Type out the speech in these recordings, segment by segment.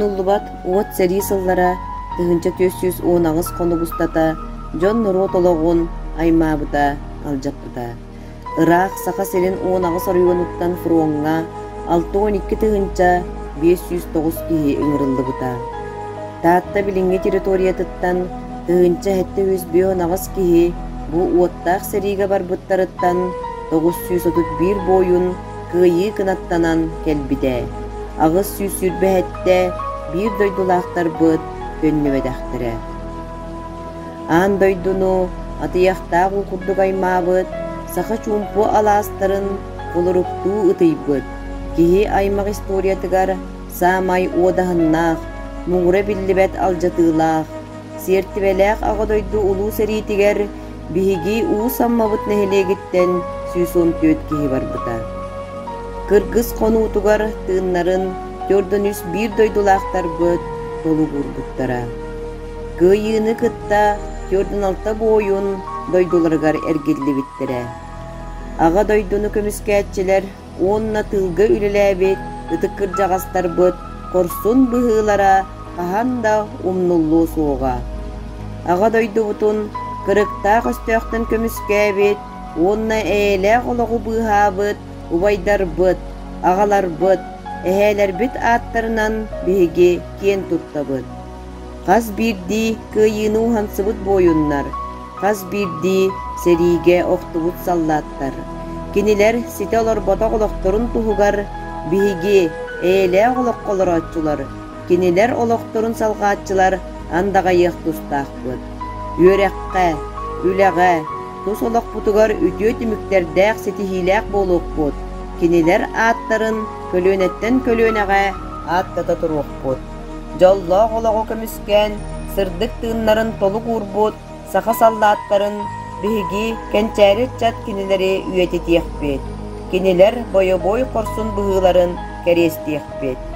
уллубат уот сери сыллара тыгынча 410 конугустата Джон Нурот ологун аймабыта алжаппыта. Ырак саха серин 10 орюонуттан фронга 6-12 тыгынча 509 кихи ыңырыллыбыта. Таатта билинге территориятыттан тыгынча хетте 109 кихи бу уоттаах сериге барбыттарыттан 931 бойун кыйы кынаттанан келбиде. Агыс сүйсүрбэхетте бир дойдулаахтар быт төннөбэдэхтэрэ. Аан дойдуну атыяхтаах укурдук аймаабыт саха чумпу алаастарын олоруктуу ытыйбыт. Кихи аймак историятыгар саамай уодаһыннаах, муңура биллибэт алжатыылаах, сиэртибэлээх ага дойду улуу сериитигер биһиги уу саммабыт нэһилиэгиттэн сүүсүн төт киһи барбыта. Кыргыз конуутугар тыыннарын 401 дойдулаахтар быт толу бурбуттара. Кыйыыны кытта 46 бойун дойдуларыгар эргиллибиттере. Ага дойдуну көмүскәтчилер 10 тылга үлеләбит ытыккыр жагастар быт корсун быһыылара каханда умнуллуу суога. Ага дойдубутун кырыктаах өстөөхтөн көмүскәбит 10 ээле ологу быһаабыт убайдар быт, агалар быт, эхэлер бит аттарынан биһиги киен туттабыт. Каз бирди кыйыны ухансыбыт бойуннар, каз бирди сериге охтубут саллаттар. Кинилер сите олорбота олохторун туһугар биһигиээле олокколороччулар, кинилер олохторун салгаатчылар андагайык тустаахпыт. Үөрэкке, үлэгэ, тус олокпутугар үтүө түмүктердээх сетихилээх болуокпут. Кинилер ааттарын көлөөнеттен көлөөнэгэ ааттата туруокпут. Жоллоох ологу көмүскэн сырдык тыыннарын толу куурбут, саха саллааттарын биһиги кенчээри чат кинилери үөтетиэхпит. Кинилер бойо-бой корсун быһыыларын кэриэстиэхпит.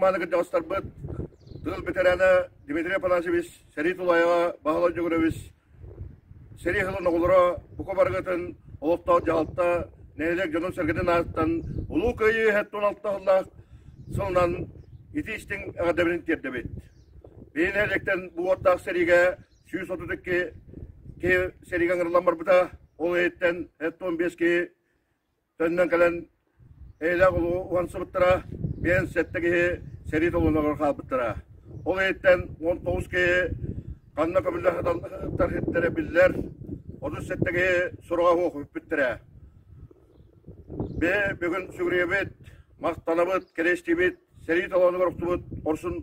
Романы кырдағыстар бұд, тыл бетерәні Дмитрий Апанасьевич Сәрей Тулаева бағалау жүгіребіз. Сәрей ғылын оғылыра бұқы барғытын олықтау жағалта нәйлек жонын сәргеден ағыттан ұлу көйі әттон алтта ғыллақ сылынан еті істің ағадабінің терді бет. Бейін әлектен бұл оттақ Сәрейге 132 ке Сәрейген ғырлан бар бұта, ол еттен әттон 5 ке төннен кәлін әйләқ ұлу уансы бұттыра, мен сәттігі Сәрей толуына қал бұттыра. Ол еттен 19 ке қанна көмілі тархеттері білдер, 30 сәттігі сұруға оқып біттіра. Бе бүгін сүгірге бет, мақтаны бұд, керешті бет, Сәрей толуына қорықты бұд, орсын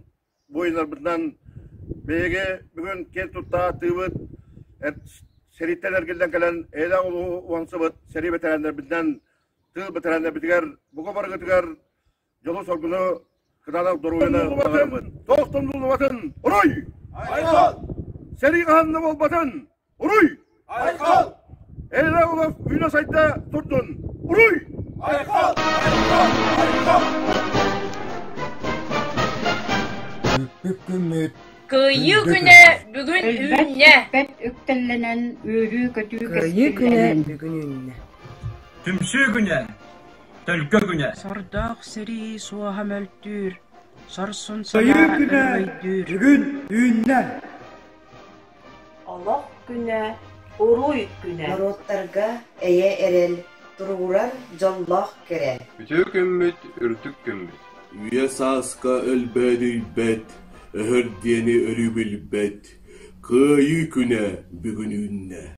бойынар бұдынан. Беге бүгін кен тұтта тыбыд, Сәрейттен әргелден кәлін әйләқ ұлу уансы бұд, Сәрей бетерәндер бұдынан тыл бетерәндер бітігер, бұғы барғытығар жолы соргыны кыдалақ дұруыны бағарымын. Тоқтымдылы батын, ұруй! Айқал! Сәрей қағанны бол батын, ұруй! Айқал! Әйләқ ұлы үйна сайтта тұрдын, ұруй! Айқал! Айқал! Айқал! Kıyı güne bugün ünne. Bet öktellenen örü kötü Kıyı güne bugün ünne. Tümsü güne, tölkö güne. Sardaq seri suaha möltür. Sarsun sana örüydür. Bugün ünne. Allah güne, uruy güne. Народтарға әйе әрел, тұруғырар жоллақ кере. Bütün gümbet, ürtük gümbet. Üye saska ölbedi bet, öhür diyeni ölü bilbet. Kıyı güne, bugün ünne.